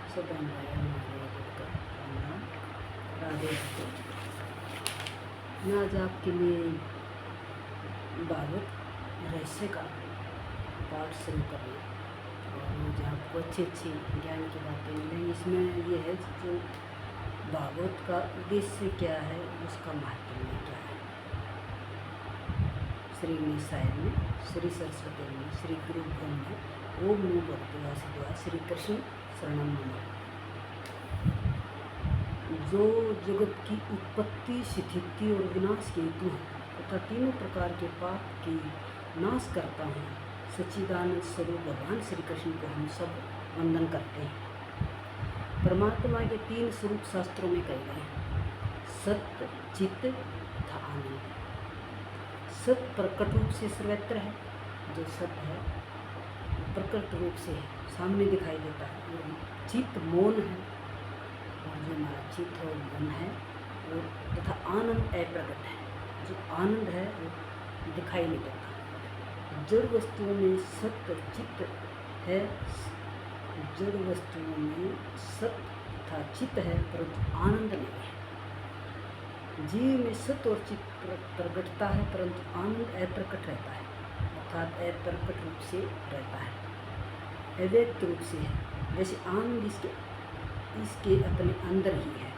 सब बहन भाई हमारे का राम राधे राधे। मैं आज आपके लिए भागवत रहस्य का पाठ शुरू कर रही हूँ और मुझे आपको अच्छी अच्छी ज्ञान की बातें मिलेंगी। इसमें ये है जो भागवत का उद्देश्य क्या है, उसका महत्व क्या है। श्री साहिब में, श्री सरस्वती में, श्री गुरु ब्रह्म में, ओम नमो भगवते वासुदेवाय, श्री कृष्ण शरणम मम। जो जगत की उत्पत्ति, स्थिति और विनाश के हेतु है तथा तीनों प्रकार के पाप की नाश करता है, सच्चिदानंद स्वरूप भगवान श्री कृष्ण को हम सब वंदन करते हैं। परमात्मा के तीन स्वरूप शास्त्रों में कहे गए हैं, सत्य, चित्त तथा आनंद। सत्य प्रकट रूप से सर्वत्र है, जो सत्य है प्रकट रूप से सामने दिखाई देता है, और चित्त मौन है, और जो हमारा चित्त और मन है, और तथा आनंद अप्रकट है, जो आनंद है वो दिखाई नहीं देता। जड़ वस्तुओं में सत्य चित्त है, जड़ वस्तुओं में सत्य तथा चित्त है, परंतु आनंद नहीं है। जीव में सत्य और चित्त प्रकटता है, परंतु आनंद अप्रकट रहता है, अर्थात अप्रकट रूप से रहता है, अव्यक्त रूप से है। जैसे आनंद इसके अपने अंदर ही है,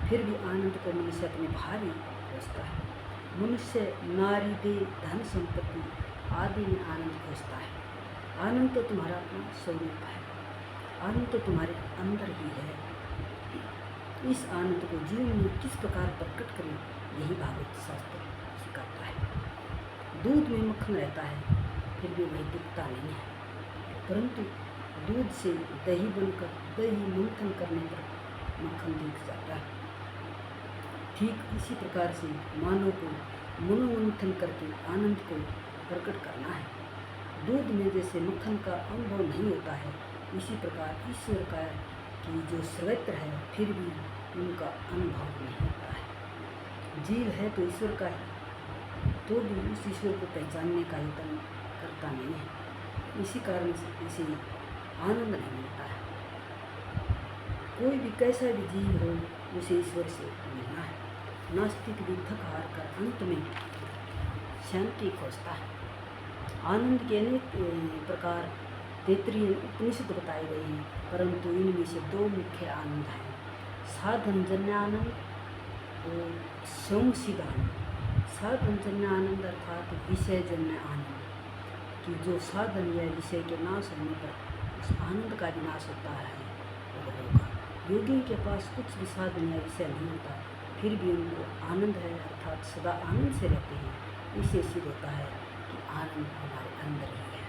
फिर भी आनंद को मनुष्य अपने बाहर ही खोजता है। मनुष्य नारी देह धन संपत्ति आदि में आनंद खोजता है। आनंद तो तुम्हारा अपना स्वरूप है, आनंद तो तुम्हारे अंदर ही है। इस आनंद को जीवन में किस प्रकार प्रकट करें, यही भागवत शास्त्र सिखाता है। दूध में मक्खन रहता है, फिर भी वही दिखता नहीं है, परंतु दूध से दही बनकर दही मंथन करने पर मक्खन दिख जाता है। ठीक इसी प्रकार से मानव को मनोमंथन करके आनंद को प्रकट करना है। दूध में जैसे मक्खन का अनुभव नहीं होता है, इसी प्रकार ईश्वर का कि जो सर्वत्र है, फिर भी उनका अनुभव नहीं होता है। जीव है तो ईश्वर का है, तो भी उस ईश्वर को पहचानने का यत्न करता नहीं है। इसी कारण से इसे आनंद नहीं मिलता है। कोई भी कैसा भी जीव हो, उसे ईश्वर से मिलना है। नास्तिक भी थक हार कर अंत में शांति खोजता है। आनंद के अनेक प्रकार 33 उपनिषद बताए गए हैं, परंतु इनमें से दो मुख्य आनंद हैं, साधन जन्य आनंद और संसिद्ध आनंद। साधन जन्य आनंद अर्थात विषय जन्य आनंद, कि जो साधन या विषय के नाश होने पर उस आनंद का विनाश होता है और होगा। योगी के पास कुछ भी साधन या विषय नहीं होता, फिर भी उनको आनंद है, अर्थात सदा आनंद से रहते हैं। इससे सिद्ध होता है कि आनंद हमारे अंदर ही है।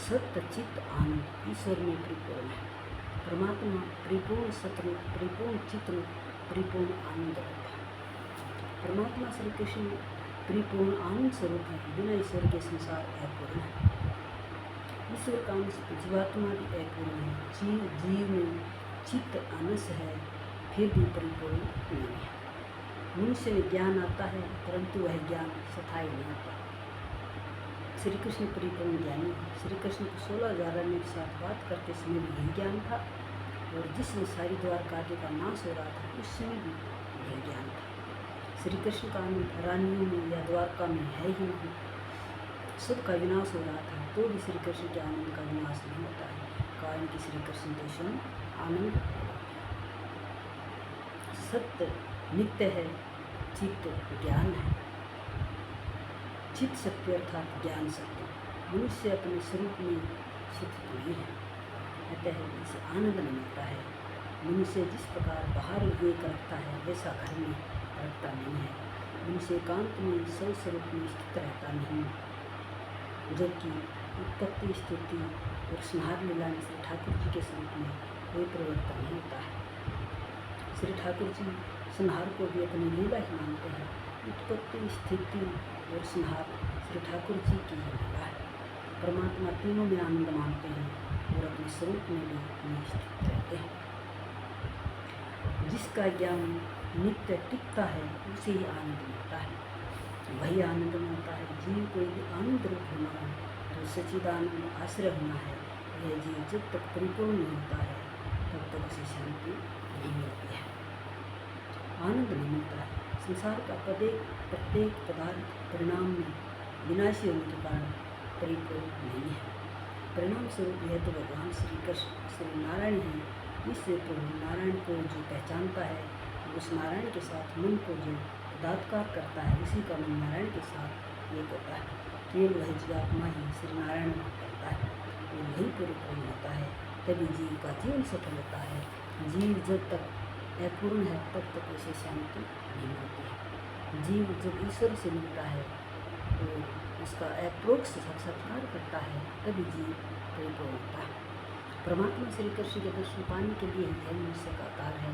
सत्य चित्त आनंद ईश्वर में परिपूर्ण है। परमात्मा परिपूर्ण सत्य, परिपूर्ण चित्त, परिपूर्ण आनंद रूप है। परमात्मा श्री कृष्ण परिपूर्ण आनंद स्वरूप है। बिना ईश्वर के संसार अपूर्ण है। ईश्वर का अंश जीवात्मा भी अपूर्ण है। जीव में चित्त अंश है, फिर भी परिपूर्ण नहीं है। मनुष्य में ज्ञान आता है, परंतु वह ज्ञान स्थायी नहीं होता। श्री कृष्ण परिपूर्ण ज्ञानी है। श्री कृष्ण को 16,000 आदमी के साथ बात करते समय भी यही ज्ञान था, और जिसमें सारी द्वारका आदि का नाश हो रहा था, उस समय भी यही ज्ञान था। श्री कृष्ण का आनंद रानियों में या द्वारका में है ही नहीं, सबका विनाश हो रहा था, तो भी श्री कृष्ण के आनंद का विनाश नहीं होता है, कारण कि श्री कृष्ण तो स्वयं आनंद। सत्य नित्य है, चित्त ज्ञान है। चित्त सत्य अर्थात ज्ञान सत्य। मनुष्य अपने स्वरूप में स्थित नहीं है, अतः इसे आनंद नहीं मिलता है। मनुष्य जिस प्रकार बाहर विवेक रखता है, वैसा घर में रखता नहीं है। मनुष्य एकांत में स्वस्वरूप में स्थित रहता नहीं, जबकि उत्पत्ति स्थिति और संहार लीला में श्री ठाकुर जी के स्वरूप में कोई परिवर्तन नहीं होता है। श्री ठाकुर जी संहार को भी अपनी लीला ही मानते हैं। उत्पत्ति स्थिति और संहार श्री ठाकुर जी की ही लीला है। परमात्मा तीनों में आनंद मानते हैं और अपने स्वरूप में भी स्थित रहते हैं। जिसका ज्ञान नित्य टिकता है, उसे ही आनंद मिलता है, वही आनंद मिलता है। जीव को यदि आनंद रूप होना है तो सच्चिदानंद आश्रय होना है। यह जीव जब तक परिपूर्ण नहीं होता है, तब तक उसे शांति नहीं मिलती है, आनंद नहीं मिलता है। संसार का प्रत्येक पदार्थ परिणाम में विनाशी होने के कारण परिपूर्ण नहीं है। परिणाम स्वरूप यह तो भगवान श्री कृष्ण श्री नारायण हैं। इस प्रभु नारायण को जो पहचानता है, उस नारायण के साथ मन को जो बलात्कार करता है, इसी का मन नारायण के साथ एक होता है। केवल वह जीवात्मा ही श्री नारायण को करता है और वही परिपूर्ण होता है, तभी जीव का जीवन सफल होता है। जीव जब तक अपूर्ण है तब तक उसे शांति नहीं मिलती है। जीव जब ईश्वर से मिलता है तो उसका अप्रोक्ष साक्षात्कार करता है, तभी जीव परिपूर्ण होता है। परमात्मा श्री कृष्ण के दर्शन पाने के लिए यह मनुष्य का कार्य है।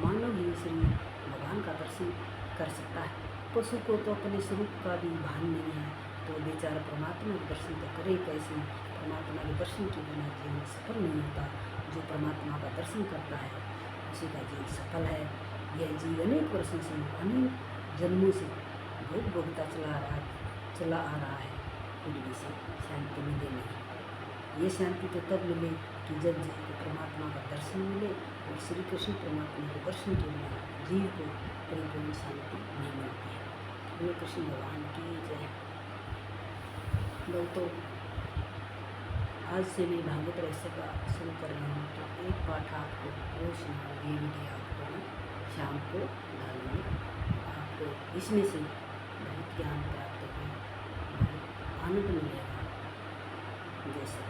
मानव ही श्री भगवान का दर्शन कर सकता है। पशु को तो अपने स्वरूप का भी भान नहीं है, तो बेचारा परमात्मा के दर्शन तो करे कैसे। परमात्मा के दर्शन के बिना जीवन सफल नहीं होता। जो परमात्मा का दर्शन करता है उसी का जीवन सफल है। यह जीव अनेक वर्षों से अनेक जन्मों से भोग भोगता चला आ रहा है, फिर भी से शांति मिले नहीं। ये शांति तो तब मिले कि जब जीव को परमात्मा का दर्शन मिले, और श्री कृष्ण परमात्मा के दर्शन के बिना जीव को परिपूर्ण शांति नहीं मिलती है। श्री कृष्ण भगवान की जय। दोस्तों, आज से मैं भागवत रहस्य का शुरू कर रही हूँ, तो एक पाठ आपको रोज सुना, ये वीडियो आपको मैं शाम को डालूंगी। आपको इसमें से बहुत ज्ञान प्राप्त होगा, बहुत आनंद मिलेगा। जैसे